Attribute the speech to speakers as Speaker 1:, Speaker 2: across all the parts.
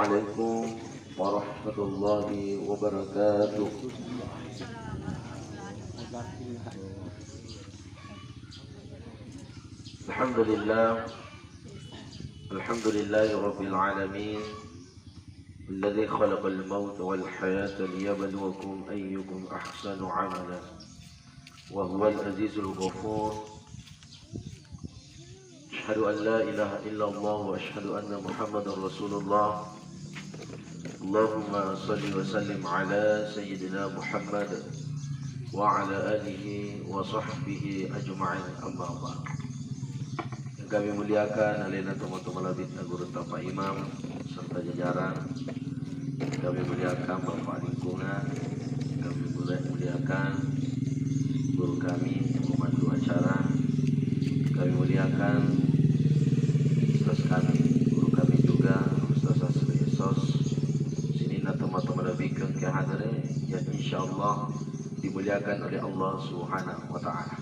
Speaker 1: عليكم ورحمة الله وبركاته. الحمد لله رب العالمين الذي خلق الموت والحياة ليبلوكم أيكم أحسن عملا وهو العزيز الغفور. أشهد أن لا إله إلا الله وأشهد أن محمدا رسول الله. اللهم صل وسلم على سيدنا محمد وعلى آله وصحبه أجمعين. أما بعد. Kami muliakan alina teman-teman labit guru Bapak Imam serta jajaran. Kami muliakan Bapak Lingkungan. Kami muliakan guru kami pemandu acara. Kami muliakan Ustaz kami, guru kami juga Ustaz Asri Esos. Sini teman-teman labit ke hadare yang insyaallah dimuliakan oleh Allah Subhanahu wa taala.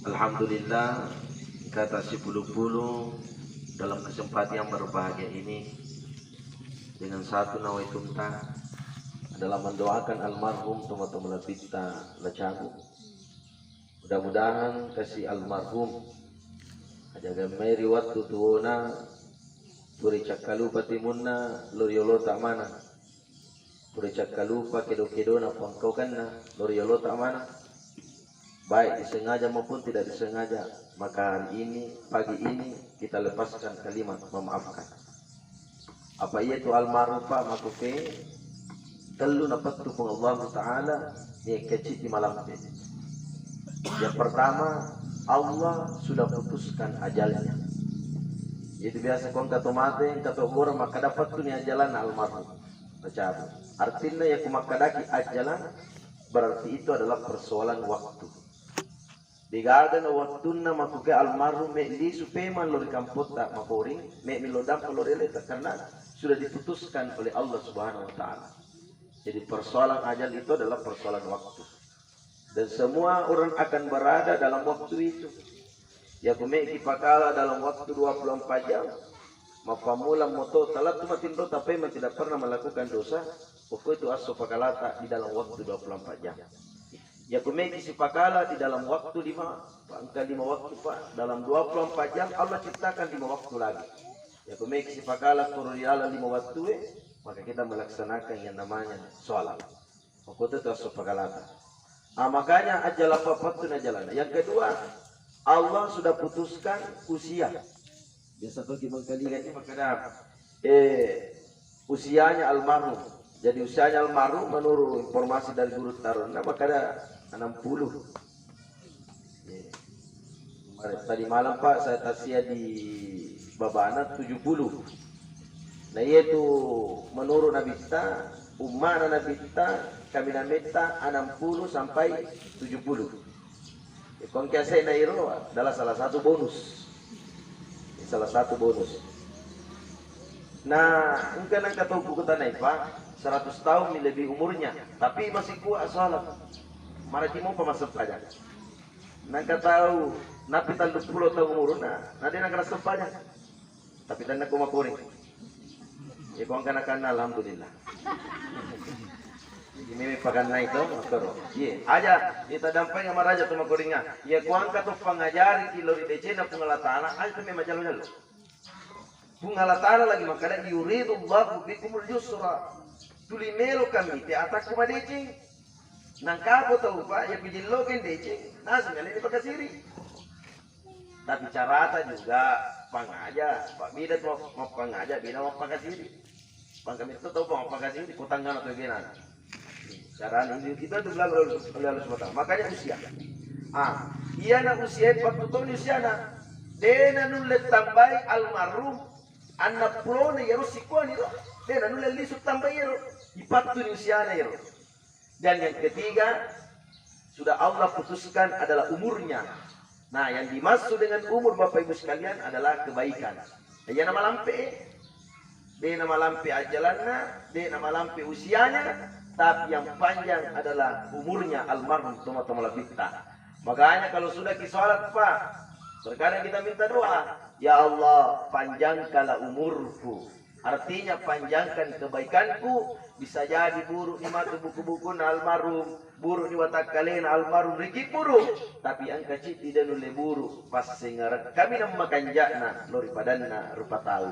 Speaker 1: Alhamdulillah, kata si bulu-bulu dalam kesempatan yang berbahagia ini dengan satu nawaitumta adalah mendoakan almarhum teman-teman kita lacagu. Mudah-mudahan kasih almarhum ajaga meri waktu tuona turi cakalupa timunna loriolo tak mana turi cakalupa kedo-kedona pangkaukanna loriolo tak mana, baik disengaja maupun tidak disengaja. Maka hari ini, pagi ini kita lepaskan kalimat memaafkan. Apa ia itu almarhum Pak Makufe telu napatu pun Allah Ta'ala ni kecil di malam ini. Yang pertama, Allah sudah putuskan ajalnya. Itu biasa kon kata mate, kata orang maka dapat tu ni ajalan almarhum. Macam artinya ya kumakadaki ajalan berarti itu adalah persoalan waktu. Digaga na waktuna makuke almarhum me li supeman lori kampota maporing me milodam kalorele karena sudah diputuskan oleh Allah Subhanahu wa taala. Jadi persoalan ajal itu adalah persoalan waktu. Dan semua orang akan berada dalam waktu itu. Ya kume kipakala dalam waktu 24 jam. Mapamula moto talat matindo tapi tidak pernah melakukan dosa. Pokok itu aso pakalata di dalam waktu 24 jam. Ya kumeki si pakala di dalam waktu 5 waktu Pak, dalam 24 jam Allah ciptakan 5 waktu lagi. Ya kumeki si pakala kururiala 5 waktu maka kita melaksanakan yang namanya sholat. Waktu itu harus pakala. Makanya ajal apa pun ajalan. Yang kedua, Allah sudah putuskan usia. Biasa tuh gimana kali ini makanya usianya almarhum. Jadi usianya almarhum menurut informasi dari guru Taruna maka ada 60. Tadi malam Pak saya tasia di Babana 70. Nah yaitu menurut Nabi kita, umma Nabi kita, kami namita 60 sampai 70. Kongkiasai nairo adalah salah satu bonus. Salah satu bonus. Nah, mungkin ang kataw buku tanay Pak, 100 tahun lebih umurnya, tapi masih kuat salat. Marati mo pamasap aja. Nangka tahu napi 30 tahun umurna, nanti nangka nasap aja. Tapi tanda ko makuring. Iko ang kana alhamdulillah. Ini pakan na ito, makaro. Ye, aja kita dampay nga maraja to makuringa. Ye kuang ka to pangajari kilo ide na pungalatana, ay to may majalo-jalo. Pungalatana lagi makada yuridu Allahu bikumul yusra. Tulimero kami ti atak kumadecing. Nang kapo tahu Pak, ya pijilokin decing, nasi ngalini pakasiri. Tapi carata juga pangaja, Pak bidat mau pangaja, bina mau pakasiri. Pang kami itu tahu mau pakasiri, kutanggan atau gimana. Cara ini kita itu bilang oleh Allah SWT. Makanya usia. Iya na usia 40 tahun usia na. Dena nulet tambai almarhum anak prone yaro sikuan itu. Dena nulet lisuk tambai yaro. Ipatu ni usia na yaro. Dan yang ketiga, sudah Allah putuskan adalah umurnya. Nah, yang dimaksud dengan umur Bapak Ibu sekalian adalah kebaikan. Dia nama lampe, ajalannya, dia nama lampe usianya, tapi yang panjang adalah umurnya almarhum teman-teman kita. Makanya kalau sudah kisalat Pak, terkadang kita minta doa, ya Allah panjangkanlah umurku Artinya panjangkan kebaikanku. Bisa jadi buruk ni mata buku-buku na almarhum, buruk ni watak kalian almarhum riki buruk, tapi angka citi dan oleh buruk pas singaran kami nam makan jakna lori padanna rupa tahu.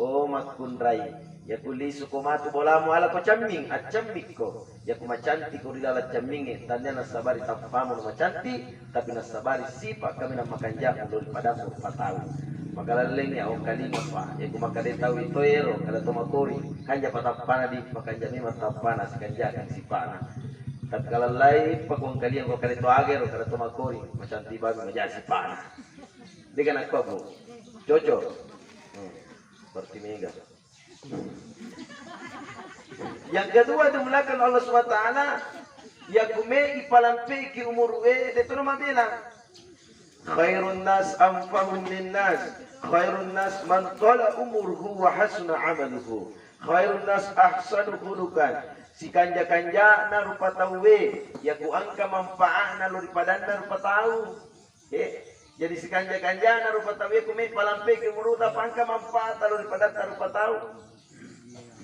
Speaker 1: Oh makun rai ya kuli sukomatu bolamu ala ko camming acamik ko ya ku macanti ko dilala camminge tanda nasabari tapamu macanti tapi nasabari sipa kami nam makan jakna lori padamu rupa tahu. Magalaleng yaong kalima pa ya kumakade tahu ito ero kada tomakori kanja patapana di makanja mi matapana sikanja kan sipana tapi kalau lain pa kung kalian ko kade to agero kada tomakori macam tiba maja sipana dengan aku bu cocok seperti mega. Yang kedua dimulakan Allah SWT ya kume ipalampi ki umur we dito naman bilang khairun nas anfahum linnas khairun nas man tala umurhu wa hasuna amaluhu khairun nas ahsanu khuluqan si kanja-kanja na rupa tawe ya ku angka manfaat na lori padanna rupa tahu jadi si kanja-kanja na rupa tawe ku may palampe ke muruta pangka manfaat na lori padanna rupa tahu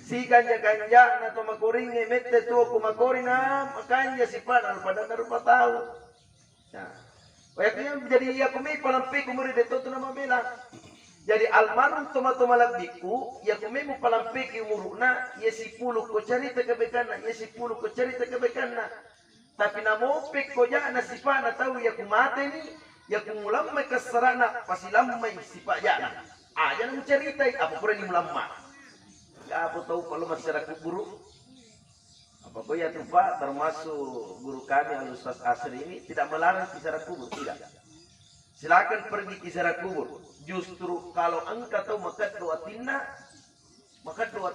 Speaker 1: si kanja-kanja na tumakuring mette to kumakori na makanya si pana rupa padanna rupa tahu nah kayaknya jadi ya kumi palampi kumuri deto tu nama bela. Jadi almarhum toma labiku ya kumi mu palampi kumuruna ya si puluh ko cerita kebaikanna ya si puluh ko cerita kebaikanna. Tapi namo pek ko ja na sifana tahu ya kumate ni ya kumulam mai kasarana pasilam mai sipa jana. Ah jangan cerita apa pura ni mulamma. Ya apa tahu kalau masyarakat buruk apa kau ya tuh Pak termasuk guru kami Al Ustaz Asri ini tidak melarang kisaran kubur tidak. Silakan pergi kisaran kubur. Justru kalau engkau tahu maka doa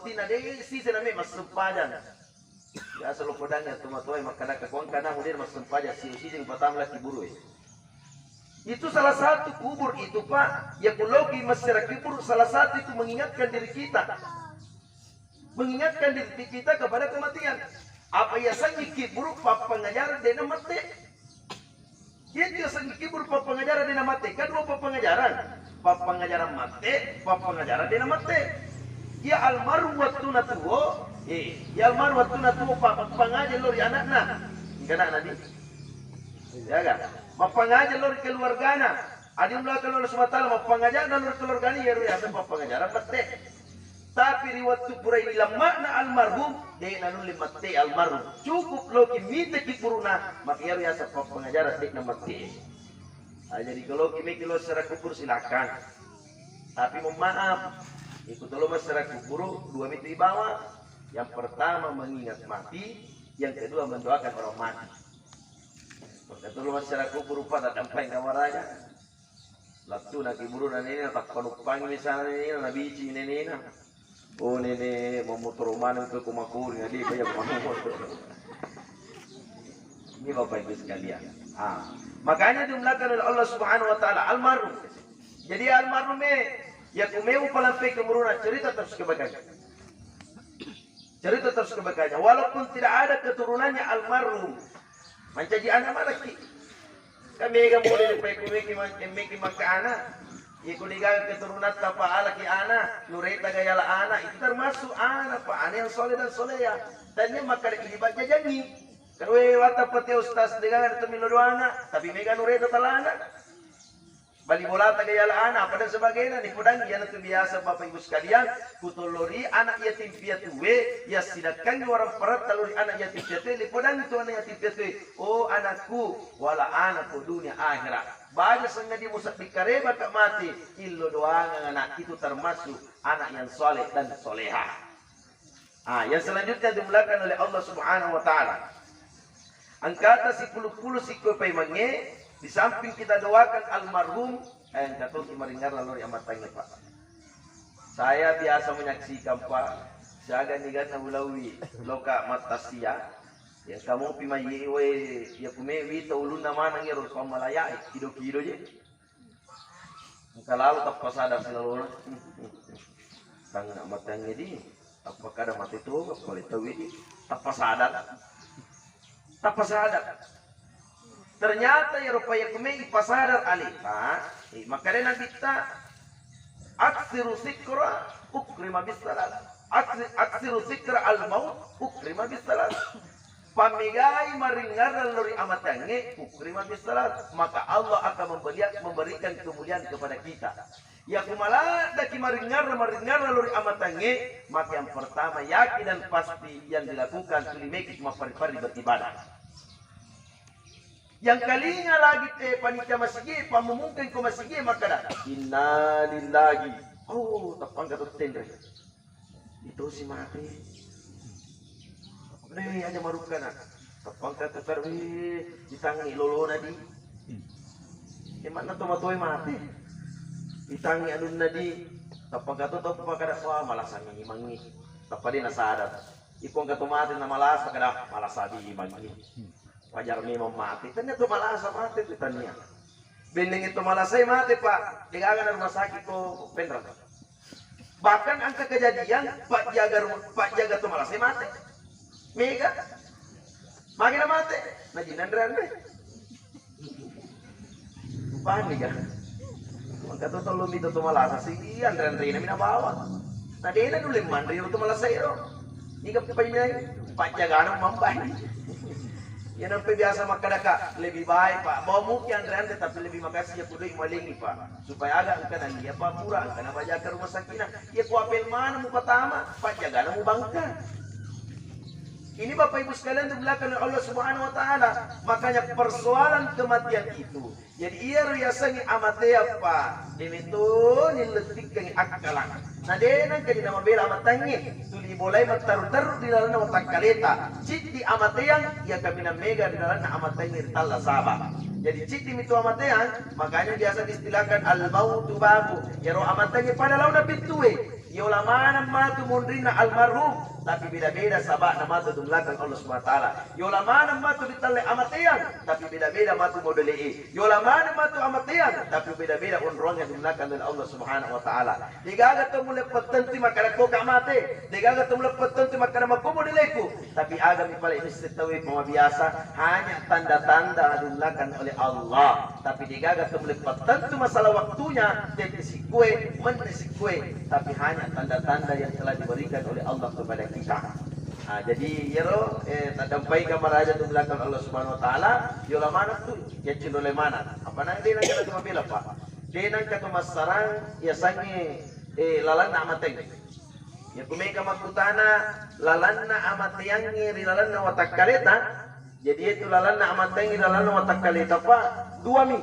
Speaker 1: tina deh sih sename mas sempadan. Ya selalu pedangnya tuh maka nak kawan kana mudir mas sempadan si yang pertama lagi buru. Itu salah satu kubur itu Pak. Ya kulogi masyarakat kubur salah satu itu mengingatkan diri kita. Mengingatkan diri kita kepada kematian. Apa ya sangi buruk pa pengajaran dena mati. Itu sangi buruk pa pengajaran dena mati. Kedua pa pengajaran mati, pa pengajaran dena mati. Ya almarhum waktu natuo, ya almarhum waktu natuo pa pengajar lori anakna. Kana nadi. Ya ga? Pa pengajar lori keluargana. Adi mulai kalau sematala pa pengajar lori keluargani ya pa pengajaran mati. Tapi riwayat pura ini makna almarhum dia nanu limate almarhum cukup lo kimite kipuruna makanya ya sebab pengajaran dia namate. Jadi kalau kimi kilo secara kubur silakan. Tapi mohon maaf ikut lo masyarakat kubur dua miti di bawah. Yang pertama mengingat mati, yang kedua mendoakan orang mati. Begitu lo masyarakat kubur pada dampai kamaranya. Waktu nak kubur ini tak penumpang misalnya ini nabi cina ini. Oh nenek mau motor mana untuk kumakur jadi banyak motor. Ini bapak ibu sekalian. Makanya dimulakan oleh Allah Subhanahu Wa Taala almarhum. Jadi almarhum ya kumeu palampe kemuruna cerita terus kebaikannya. Cerita terus kebaikannya. Walaupun tidak ada keturunannya almarhum menjadi anak malaki. Kami kan boleh meki maka anak. Ikuligan keturunan tapa alaki anak, nureta gayala anak itu termasuk anak pak anak yang soleh dan soleha. Dan dia maka dibaca janji. Kalau wata pati ustaz dengan temilo dua anak, tapi mega nureta talana. Bali bola gayala anak apa dan sebagainya. Ni kudang yang itu biasa bapak ibu sekalian. Kutolori anak yatim piatu ya silakan orang perat talori anak yatim piatu. Ni kudang itu anak yatim piatu. Oh anakku, wala anakku dunia akhirat. Banyak sengaja musak dikareba kak mati. Illo doang anak itu termasuk anak yang soleh dan soleha. Yang selanjutnya dimulakan oleh Allah Subhanahu Wa Taala. Angkata si puluh si kopai mange. Di samping kita doakan almarhum. Yang kata maringar lalu yang matangnya pak. Saya biasa menyaksikan pak. Saya ganti-ganti nabulawi. Loka matasia. Yang kamu pimayi we ya kume wi taulun nama nang ya rasul malaya kido je. Kalau tak pasada selalu tang nak matang jadi apakah ada mati tu kalau tahu ini tak pasada. Ternyata ya rupanya kume pasadar alita makanya kita aksiru sikra ukrima bisalat, aksiru sikra al-maut ukrima bisalat. Pamigai maringaran lori amatange ukrima bisalat, maka Allah akan memberikan kemuliaan kepada kita. Ya kumala daki maringar lori amatange, maka yang pertama yakin dan pasti yang dilakukan tulimeki cuma pari-pari beribadah. Yang kalinya lagi panitia masigi pamumungkin ko masigi maka dah inna lillahi. Oh tapang ka tendre itu si mati. Hanya marukan tapang ka tarwi ditangi lolo nadi. Mana to matoy mati. Ditangi anun nadi tapang ka to pakada wah malas sangi mangi. Tapadi nasadat. Ipong ka mati na malas pakada malas sabi mangi. Wajar memang mati. Tanya tu malas mati tu tanya. Bending itu malas saya mati pak. Digagan rumah sakit ko pendra. Bahkan angka kejadian pak jaga tu malas saya mati. Mega, makin mati, najinan rande. Panik kan? Maka tu tolong itu tu malas sih, andran rina mina bawa. Tadi ini dulu mandri itu malas saya. Jika pak jaga anak mampai. Ya nampak biasa makadaka lebih baik pak. Bawa mungkin andran tetapi lebih makasih ya kudu malingi pak. Supaya agak angka nanti ya pak murah, angka nama jaga rumah sakit. Ya kuapel mana mu pertama, pak jaga anak mu bangka. Ini Bapak Ibu sekalian dibelakang oleh Allah Subhanahu wa taala. Makanya persoalan kematian itu. Jadi ia riasanya amatea Pak. Demitu niletik kang akalan. Nah denang kadi nama bela amatangi. Tuli bolai mataru-taru di dalam nama takaleta. Citi amateang ya kami mega di dalam amatangi talla sabah. Jadi citi itu amateang makanya biasa diistilahkan al-mautu babu. Ya roh amatangi pada launa pintue. Ya ulama matu mundrina almarhum tapi beda-beda sabak nama tu belakang Allah Subhanahu wa taala. Ya ulama matu ditalle amatian tapi beda-beda matu modeli. Ya ulama matu amatian tapi beda-beda unronnya di belakang Allah Subhanahu wa taala. Digaga tu mulai petenti makana ko kamate. Digaga tu mulai petenti makana mako modeleku. Tapi agam pala ini setawi pema biasa hanya tanda-tanda di belakang oleh Allah. Tapi digaga tu mulai petenti masalah waktunya tetesi kue menesi kue tapi hanya tanda-tanda yang telah diberikan oleh Allah kepada kita. Nah, jadi yero tadampai kamar aja tu belakang Allah Subhanahu wa taala, yola mana tu ya cilole mana. Apa nang dia nang kata mabila pak. Dia nang kata masarang ya sangi lalan amateng. Ya kumeka makutana lalan na amatiangi rilalan na watakaleta. Jadi itu lalan na amatengi lalan na watakaleta pak. Dua mi.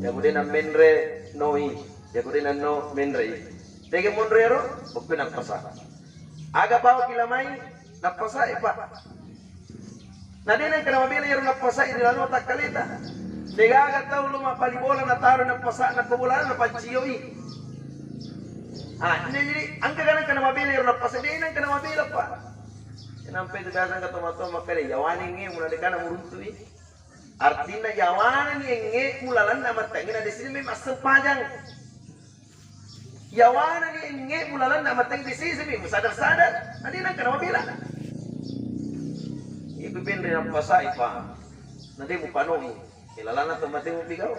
Speaker 1: Ya kemudian menre noi. Ya kemudian no menrei. Tege monrero, bukan napasa. Aga bawa kilamai, napasa pak. Nadi nang kenapa bila yero napasa ini lalu tak kalita. Tega aga tahu lu mapali bola nataru napasa napabola napancioi. Ini jadi angka kan kenapa bila yero napasa dia nang kenapa bila pak. Kenapa itu dasar kata mato makale yawani nge mulai kana muruntui. Artinya yawani nge mulalan nama tengina di sini memang sepanjang. Yawana ni inge mulalan na mateng di sisi mi sadar-sadar. Nanti nang kenapa bila? Ibu pin rin pasai pa. Nanti mo panomi. Ilalan na mateng mo bigaw.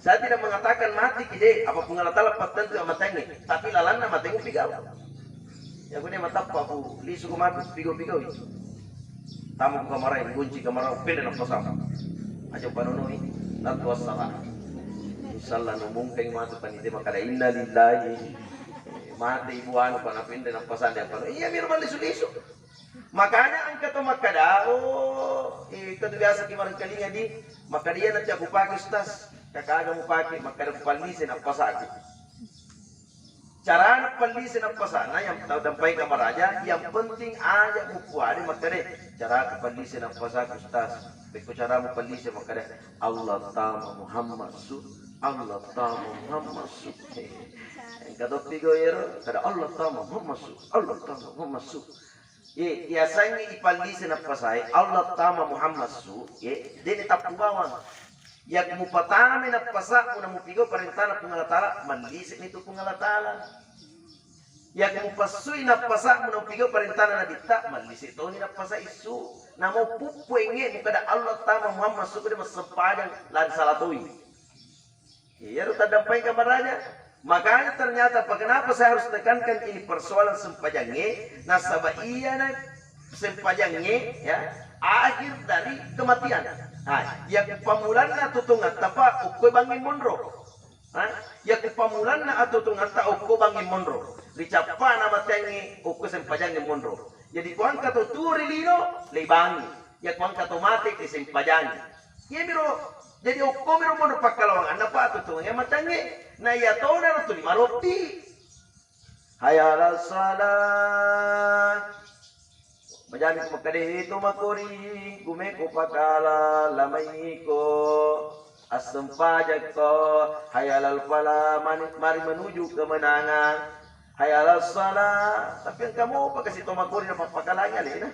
Speaker 1: Saya tidak mengatakan mati kide apa pengalatala patentu amatengi, tapi lalan na mateng mo bigaw. Ya gune matappa po lisu ko mati bigaw-bigaw. Tamo ko kamaray gunci kamaraw pin rin pasama. Ajo panonoy natu wassalam. Insyaallah mungkin mati panite makala inna lillahi mati ibu anu panapin dan pasan dia pano iya mirman lisu-lisu makanya angkat to makada itu biasa kimaran kalinya di maka dia nanti aku pakai ustaz kakak mau pakai makada palisin apa saja cara palisin apa sana yang tahu dampai kamar aja yang penting aja buku ada makada cara palisin apa saja ustaz beku cara mau palisin makada Allah ta'ala Muhammad Allah ta'ala Muhammad kata tiga yero kada Allah ta'ala Muhammad Allah ta'ala Muhammad ya sangi ipalisin apa saya Allah ta'ala Muhammad dene tapubawan ya mupatame na pasa una mupigo parentana pungalatala manlisin itu pungalatala ya mupasui na pasa una mupigo parentana na ditta manlisin to ni na pasa isu namo pupuenge kada Allah ta'ala Muhammad kude masampadan lan salatui Iya, tadampai kamar raja. Makanya ternyata kenapa saya harus tekankan ini persoalan sempajangnya. Nasabah iya na sempajangnya ya akhir dari kematian. Nah, ya pamulanna tutungan tapa ukko bangin monro. Ya pamulanna atutungan ta ukko bangin monro. Dicapa nama tengi ukko sempajangnya monro. Jadi kuang kato turi lino lebangi. Ya kuang kato mati ke sempajangi. Ya biro. Jadi ukko biro monro pakalawangan apa atutungan ya matangi. Na ya tona tu lima roti. Hayal salat. Majani ko makade itu makori gumeko pakala lamai ko asam pajak ko hayal fala mari menuju kemenangan. Hayal salat. Tapi yang kamu pakai si tomakori na papakalanya lena.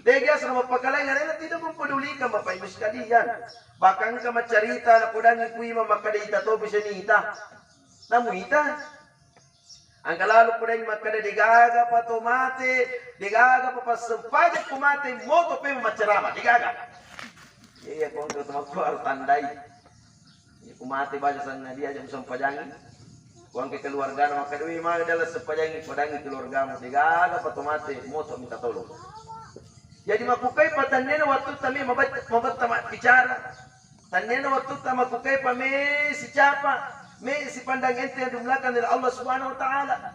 Speaker 1: Tegas sama pakalanya lena tidak mempedulikan Bapak Ibu sekalian. Bahkan kama cerita na kudangi kui mamakada ita to bisa nita. Namu ita. Ang kalalo kudangi makada digaga pa to mate, digaga pa pasempajak ko mate, moto pe macerama, digaga. Iya kung ito magkuar tandai. Kumate ba sa na dia jam sempajangi. Kung ke keluarga na makada wi mga dala sempajangi kudangi keluarga mo digaga pa to mate, moto minta tolong. Jadi makukai pa tanena waktu tami mabat bicara. Tanena waktu tama makukai pa me si capa, me si pandang ente yang dimulakan oleh Allah Subhanahu wa taala.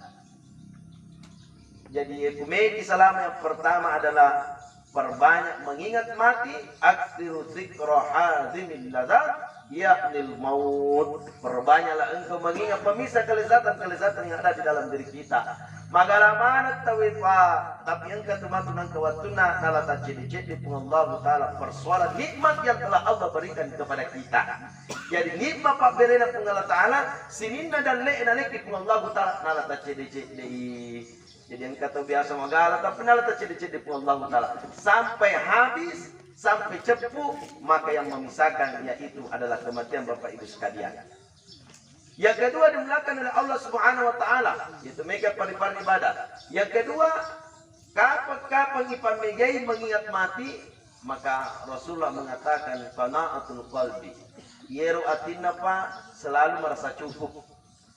Speaker 1: Jadi kumeki selama yang pertama adalah perbanyak mengingat mati, aktsiru dzikra hazimil ladzat ya'nil maut. Perbanyaklah engkau mengingat pemisah kelezatan-kelezatan yang ada di dalam diri kita. Magalamanat tawifa, tapi engkau tumatun engkau watuna nalata cedi-cedi pun Allah Ta'ala persoalan nikmat yang telah Allah berikan kepada kita. Jadi nikmat Pak Berena pun Allah Ta'ala, sininna dan le'na leki pun Allah Ta'ala nalata cedi-cedi. Jadi engkau tahu biasa magala, tapi nalata cedi-cedi pun Allah Ta'ala. Sampai habis, sampai cepu, maka yang memisahkan yaitu adalah kematian Bapak Ibu sekalian. Yang kedua dimulakan oleh Allah Subhanahu wa taala, yaitu mega pariparan ibadah. Yang kedua, kapan ipamegai mengingat mati, maka Rasulullah mengatakan qanaatul qalbi. Yero atinna pa selalu merasa cukup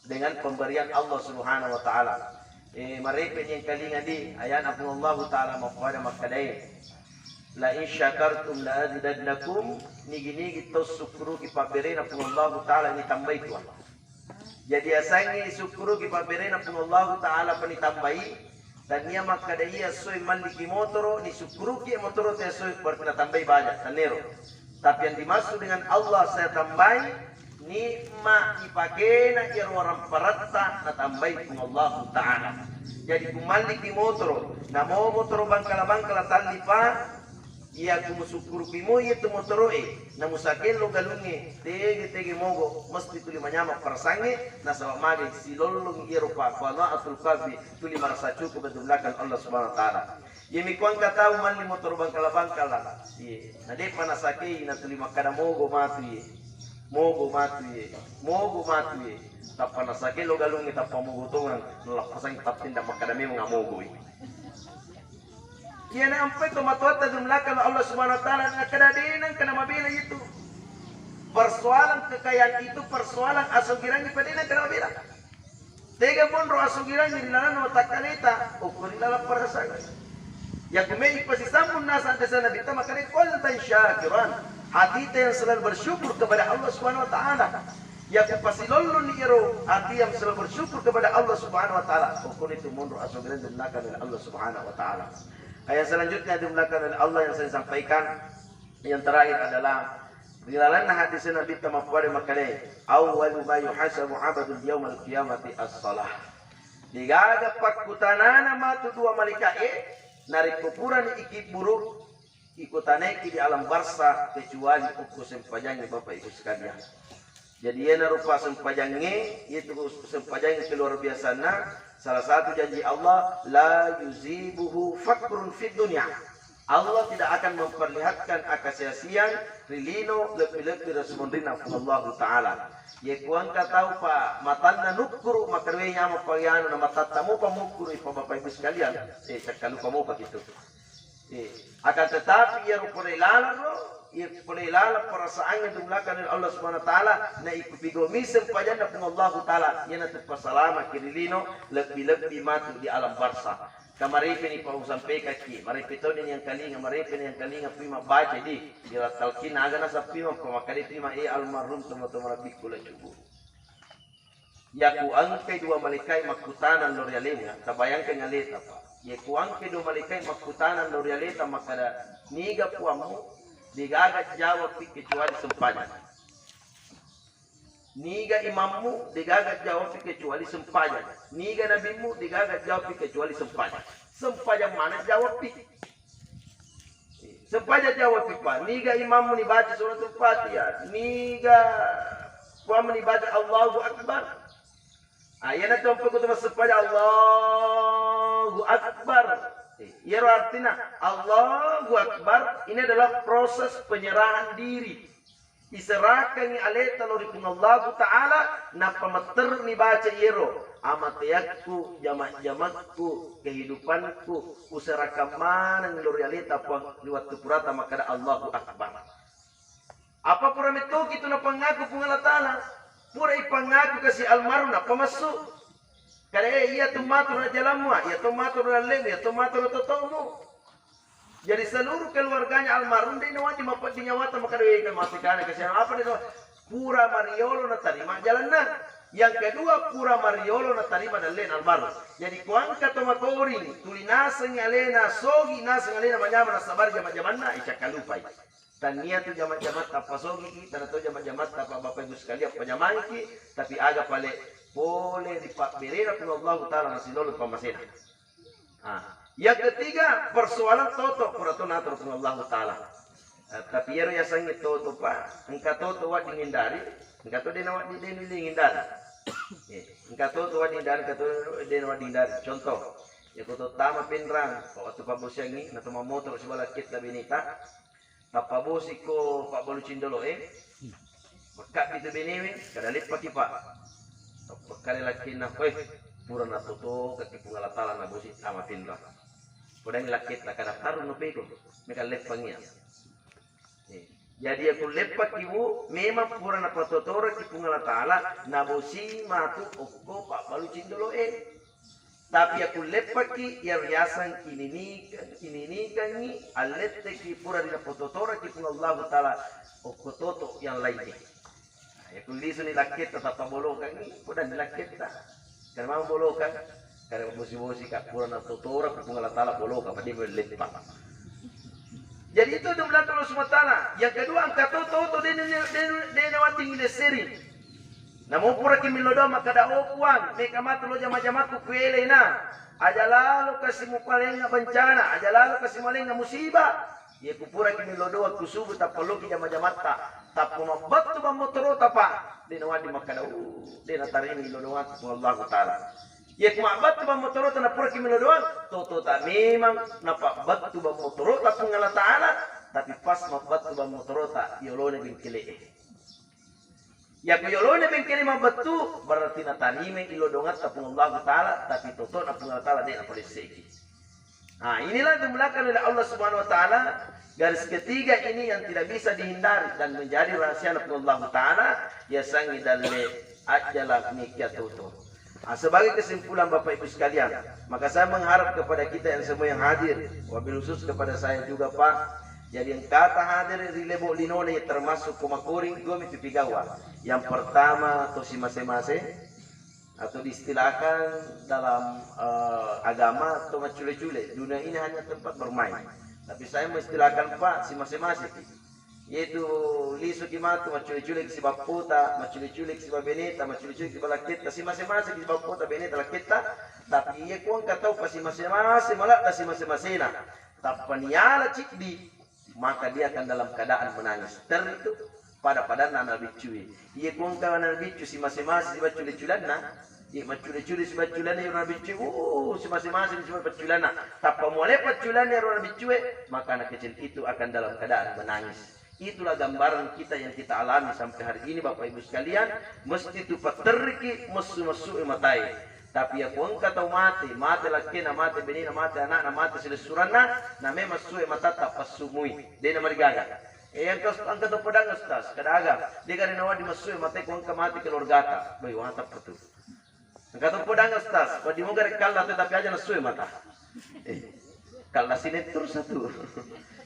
Speaker 1: dengan pemberian Allah Subhanahu wa taala. Marepet yang kalinga di ayan Allah taala mapada makadai. La in syakartum la azidannakum, nigi-nigi tos sukru ipaberena pun Allah taala ni tambay tuan. Jadi asangi sukru kipaberena pun Allah Ta'ala panitambai dan niya makadaiya soy maliki motoro ni sukru ki motoro te soy pinatambai banyak tanero. Tapi yang dimaksud dengan Allah saya tambai nikmat ipagena iro orang paratta na tambai pun Allah Ta'ala. Jadi kumaliki motoro namo motoro bangkala talipa iya kumusukuru pimo itu motoroe na musakel lo galunge tege mogo mesti tuli manyama persange na sawa mage silolong iropa fana atul qalbi tuli marasa cukup bedulakan Allah Subhanahu wa taala. Yemi kuang katau manli motor bangkala ye na de panasake na tuli makada mogo matu ye tapanasake lo galunge tapamogo tongan nolapasang tapinda makada me mga mogo ye. Yan ampai tomatuata jumlakan Allah Subhanahu wa taala na kadadinan kana mabila itu. Persoalan kekayaan itu persoalan asugirangi padina kana mabila. Tega monro asugirangi dinana no takalita ukurila perasaan. Ya kumei pasisambun nasa ante sana bita makane qalban syakiran. Hati yang selalu bersyukur kepada Allah Subhanahu wa taala. Ya pasilolun iro hati yang selalu bersyukur kepada Allah Subhanahu wa taala. Ukur itu monro asugirangi dinaka oleh Allah Subhanahu wa taala. Ayat selanjutnya dimulakan oleh Allah yang saya sampaikan. Yang terakhir adalah dilalanna hadis Nabi tamafwari makane awwalu ma yuhasabu 'abdul yawmal qiyamati as-shalah. Digaga pakutanana matu dua malikae nari kupuran iki buruk ikutaneki di alam barsa kecuali uku sempajangi Bapak Ibu sekalian. Jadi yana rupa sempajangi itu sempajangi luar biasana. Salah satu janji Allah, la yuzibuhu fakrun fid dunya. Allah tidak akan memperlihatkan akasiasian rilino lebih-lebih rasulundina Allah Ta'ala. Ye kuang katau pa matanna nukuru makarwe nyama pagyan na matatamu pamukuru ipa Bapak Ibu sekalian. Cakalu kamu pak itu. Akan tetapi ia rupulilala ia rupulilala perasaan yang dimulakan oleh Allah Subhanahu Wa Taala na ikupigomisem pajana pun Allah Taala ia na tupasalama kirilino lebih matu di alam barsa. Kamaripin ipau sampai kaki, maripito din yang kalinga, maripin yang kalinga prima baca di talkin agana sa prima pamakali prima almarhum tuma bikula cubu. Yaku angkai dua malaikai makutanan lorialenya, tabayangkan ngaleta pa. Yaku angkai dua malaikai makutanan lorialeta makada niga puamu digagat jawab kecuali sempadan. Niga imammu digagat jawab kecuali sempadan. Niga nabimu digagat jawab kecuali sempadan. Sempadan mana jawab pi? Sempadan jawab pi pa. Niga imammu dibaca surat Al-Fatihah. Niga puamu dibaca Allahu Akbar. Ayana tuan pekutama sempadan Allahu Akbar. Ya artinya Allahu Akbar ini adalah proses penyerahan diri. Diserahkan ni aleta lori pun Allah Ta'ala na pamater ni baca yero amatayakku jamat-jamatku kehidupanku usarakamanan lori aleta pang liwat purata makada Allahu Akbar. Apa pura metu kita na pangaku pun Allah Ta'ala pura ipangaku kasi almarhum na pamasuk. Kalau ia tomato na jalanmu, ia tomato na lemu, ia tomato na totomu. Jadi seluruh keluarganya almarhum dia nawati mapat dinyawata maka dia matikan kasi apa itu pura Mariolo na tarima jalanna. Yang kedua pura Mariolo na tarima dalen almarhum. Jadi kuang katomakoring tulinasang alena sogi nasang alena manyama na sabar jama-jamanna icakalupai. Tania tu jamat-jamat apa sogi kita atau jamat-jamat apa Bapak Ibu sekalian penyamangki tapi agak pale boleh dipakbirina pun Allah Ta'ala nasi lolo pamasena. Yang ketiga persoalan toto peraturan atur pun Allah Ta'ala. Tapi ya sangat toto pak. Engkau toto wad dihindari. Engkau toto denawat dihindari. Engkau toto wad dihindari. Engkau toto denawat dihindari. Contoh. Ya toto tama pinrang. Waktu Pak Bos yang ini. Natuma motor sebelah kita binita. Pak Bos iko Pak Balucin dulu Maka itu biniwi. Kadalip pagi pak. Pagkali laki na pura na toto kaki pungalatala na busi sama pinra. Podang lakit na kadaftaru no peko meka lepangnya. Jadi aku lepak ibu memang pura na patotora ki pungalatala na busi matu okko Pak Balucin dulu Tapi aku lepak ki ya riasan ininikan ni alette ki pura na patotora ki pungalallahu taala okko toto yang lainnya. Ya kuliso ni lakit tetap bolokan ni pudan lakit ta. Karena mau bolokan karena bosi-bosi kak pura na totora pungal tala bolokan padi melepak. Jadi itu adalah Allah Subhanahu Ta'ala. Yang kedua angka toto de wating de seri. Namun pura ki milodo makada okuan me kamatu lo jama-jamaku kuele na. Aja lalu kasih mupalenga bencana, aja lalu kasih malenga musibah. Ya kupura ki milodo aku subuh tak perlu ki jama-jamata. Tapi mabat tu bamotoro tapa dinawa di makada dina tarini lodoat Allah Ta'ala. Ya mabat tu bamotoro tana pura ki lodoat toto ta memang napa bat tu bamotoro ta pungala Ta'ala tapi pas mabat tu bamotoro ta yolone bingkile. Ya ku yolone bingkile mabat tu berarti na tanime ilodongat ta Allah Ta'ala tapi toto na pungala Ta'ala dina polisi. Inilah dimulakan oleh Allah Subhanahu Wa Ta'ala. Garis ketiga ini yang tidak bisa dihindari dan menjadi rahasia Allah Ta'ala ya sangi dalle ajalah nikya tutup. Sebagai kesimpulan Bapak Ibu sekalian, maka saya mengharap kepada kita yang semua yang hadir, wabil khusus kepada saya juga Pak. Jadi yang kata hadir di lebo linone termasuk kumakuring gomi pipigawa. Yang pertama tosi masing-masing atau diistilahkan dalam agama atau macule-cule. Dunia ini hanya tempat bermain. Tapi saya mengistilahkan Pak si masing-masing. Yaitu lisu kimatu maculi-culik si bapota, maculi-culik si babeneta, maculi-culik si balakita, si masing-masing si bapota, beneta, lakita. Tapi ia kuang katau pa si masing-masing malah si masing-masing na. Tapi paniala cikdi, maka dia akan dalam keadaan menangis. Itu pada nana bicui. Ia kuang kawan nana bicu si masing-masing si baculi-culan na. Maculi-culi si baculan yang orang bicu, si masing-masing si baculan. Tapi mulai baculan yang orang bicu, maka anak kecil itu akan dalam keadaan menangis. Itulah gambaran kita yang kita alami sampai hari ini Bapak Ibu sekalian. Mesti itu paterki mesu-mesu matai. Tapi ya kuang kata mati laki na mati benina mati anak na mati silesuranna na memang suwe matata pasumui. Dia nama digaga. Ang kata pedang ustaz kadaga. Dia kari nawa di masue mati kuang mati keluarga. Bayi wah tak betul. Ang kata pedang ustaz. Wadi mo gari kalla tetapi aja na suwe mata. Kalla sini terus satu.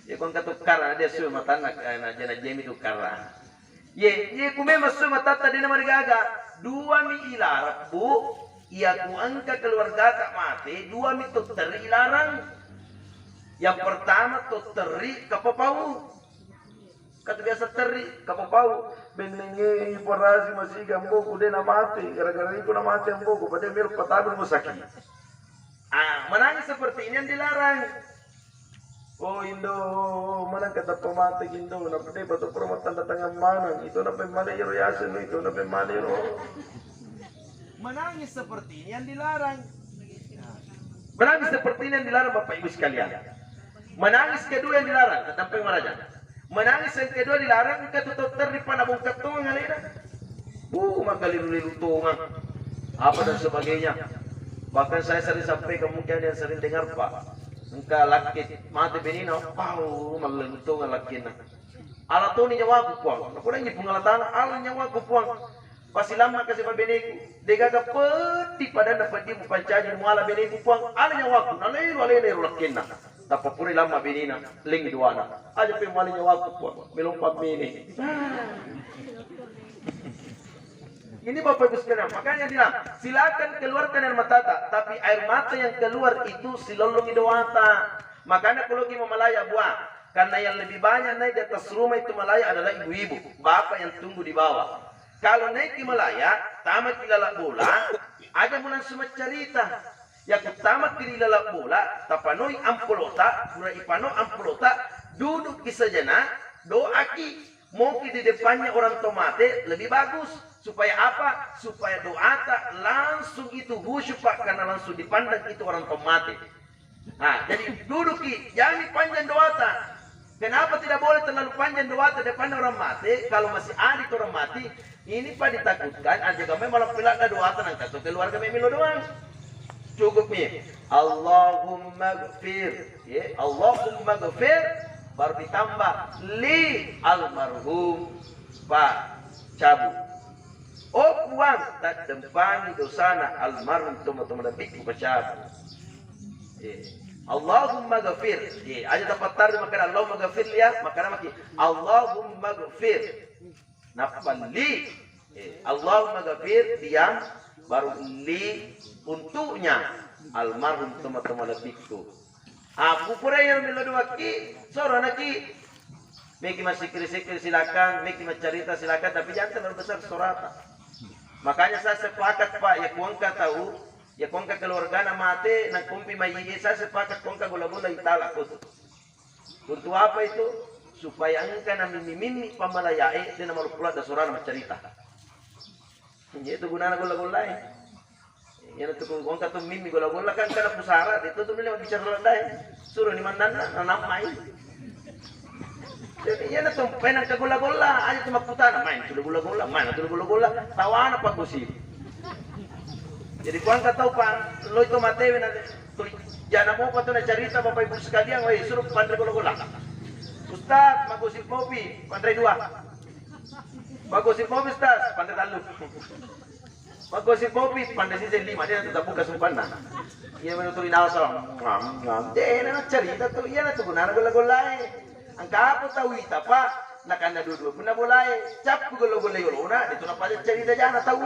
Speaker 1: Ya kuang kata karena dia suwe mata na jana jemi tu karena. Ye kumema suwe matata dia nama digaga. Dua mi ilarap bu. Ia kuangka keluarga tak mati, dua mito teri larang. Yang pertama to teri kapapau. Kata biasa teri kapapau. Benenge porasi masih gambo kude na mati. Gara-gara itu na mati ambo pada mir patabur musaki. Menangis seperti ini yang dilarang. Oh Indo, mana kata pemati Indo, na pede batu permatan datang mana? Itu na pemane yero yasin, itu na pemane yero. Menangis seperti ini yang dilarang. Menangis seperti ini yang dilarang Bapak Ibu sekalian. Menangis kedua yang dilarang, katampeng maraja. Menangis yang kedua dilarang, ketutup terlipan abung ketungan alina. Magalilu-lilu tungan. Apa dan sebagainya. Bahkan saya sering sampai mungkin yang sering dengar Pak. Engkau laki mati benina, magalilu tungan laki na. Ala to ni nyawa kupuang. Aku nang ipungalatan, ala nyawa kupuang. Pasti lama kasih beneku, degaga peti pada dapat dia bupancaji muala beneku puang, alanya waktu, nalelu lakinna, tapi puri lama benina, lingi duana, aja pemalinya waktu puang, melompat mini. Ini Bapak Ibu sekalian, makanya bilang, silakan keluarkan air mata, tapi air mata yang keluar itu silolongi doata. Makanya kalau kita Malaya buah, karena yang lebih banyak naik di atas rumah itu Malaya adalah ibu-ibu, bapak yang tunggu di bawah. Kalau naik di Malaya, tamat di lalak bola, ada mulan semua cerita. Yang tamat di lalak bola, tapanoi ampulota, pura ipano ampulota, duduk di sejana, doaki, mungkin di depannya orang tomate lebih bagus. Supaya apa? Supaya doata langsung itu khusyuk Pak, karena langsung dipandang itu orang tomate. Nah, jadi duduki, jangan panjang doata. Kenapa tidak boleh terlalu panjang doata depan orang mati? Kalau masih ada orang mati, ini Pak ditakutkan aja kami malah pilak doa tenang kata keluarga memilo doang. Cukup nih. Allahumma gfir, ya Allahumma gfir, baru ditambah li almarhum Pak Cabu. Oh puang tak dempangi dosana almarhum teman-teman lebih Pak Cabu. Allahumma ghafir. Aja dapat tar maka Allahumma ghafir ya, maka maki Allahumma ghafir. Nafal li. Allahumma ghafir diam baru li untuknya almarhum teman-teman lebihku. Aku pura yang milo dua ki, soro naki. Meki masih krisikir silakan, meki cerita silakan, tapi jangan terlalu besar sorata. Makanya saya sepakat Pak, ya kuangka tahu. Ya kongka keluarga na mati na kumpi mayiye saya sepakat kongka gula-gula itala kutu. Untuk apa itu? Supaya engkau na mimi pamalayai dan malukulat da surana macerita. Ini itu gunanya gula-gula ini. Yang itu kongka tu mimi gula-gula kan kana pusara itu tu beliau bicara landai. Suruh ni mandana namai. Jadi ya na tu penang ka gula-gula aja tu makutana main tu gula-gula, mana tu gula-gula tawana Pak Gusip. Jadi kuang tahu Pak, lo itu matewe nanti jangan mau kau na cerita Bapak Ibu sekalian, woi suruh pandai gula-gula. Ustaz, magosip kopi, pandai 2. Magosip kopi Ustaz, pandai 3. Magosip kopi, pandai sisa 5, dia tetap buka sumpanna. Ia menuturin asal, ngam. Dia na cerita tu, ia na tu guna gula-gula. Angka apa tahu ita Pak, nakanda dulu pun na boleh. Cap gula-gula yolona, itu na pada cerita jangan tahu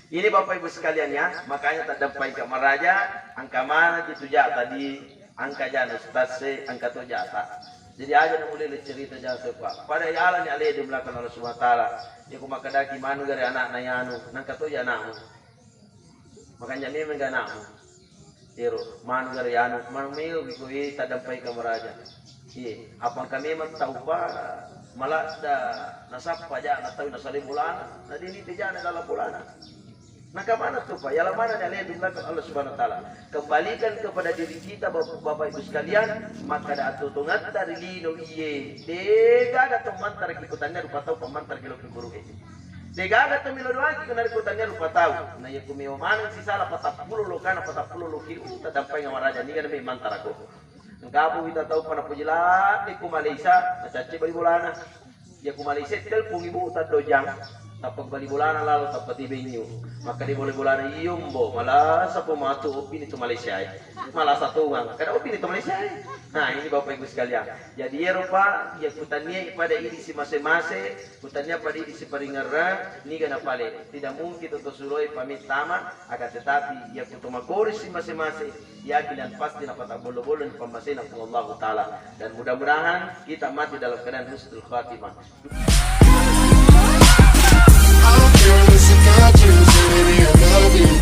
Speaker 1: Ini Bapak Ibu sekalian ya, makanya tak dapat ke maraja, angka mana gitu ja tadi, angka jana Ustaz angka tu jata. Jadi aja nak mulai cerita jata Pak. Pada yalan ni alih di belakang Allah Subhanahu taala. Dia ku makadaki manu dari anak nayanu, nangka tu ja namu. Makanya ni menga namu. Tiro manu dari anu, manu mil gitu tak dapat ke maraja. Apa kami memang tahu Pak, malah dah nasab pajak nak tahu nasali bulan, nadi ni tejana dalam bulan. Nah kemana tuh Pak? Yalah mana yang di belakang Allah Subhanahu Wa Taala. Kembalikan kepada diri kita Bapak Ibu sekalian. Maka ada atutungan dari lino iye. Dega ada temantar ikutannya rupa tahu pemantar kilo kiburu ini. Degaga tu milo doang kita dari kotanya lupa tahu. Nah ya kumeo mana si salah 40 lo kana 40 lo kiri kita dampai ngamaraja ni kan me mantara ko. Ngkapu kita tahu pana pujilat di ku Malaysia acace bali bolana. Ya ku Malaysia tel pungibu ta dojang. Tapak bali bolana lalu tapak tibenyu. Maka di boleh bolana yumbo malah sapo matu opini tu Malaysia. Malah satu uang. Kada opini tu Malaysia. Nah ini Bapak Ibu sekalian. Jadi Eropa ya kutania pada ini si masing-masing, kutania pada ini si paringara, ni gana pale. Tidak mungkin untuk suroi pamit taman, akan tetapi ya kutumakoris si masing-masing. Ya bilang pasti dapat bolo-bolo di pembahasan Allah Taala. Dan mudah-mudahan kita mati dalam keadaan husnul khatimah.
Speaker 2: I don't care, listen, God, you, baby, I love you.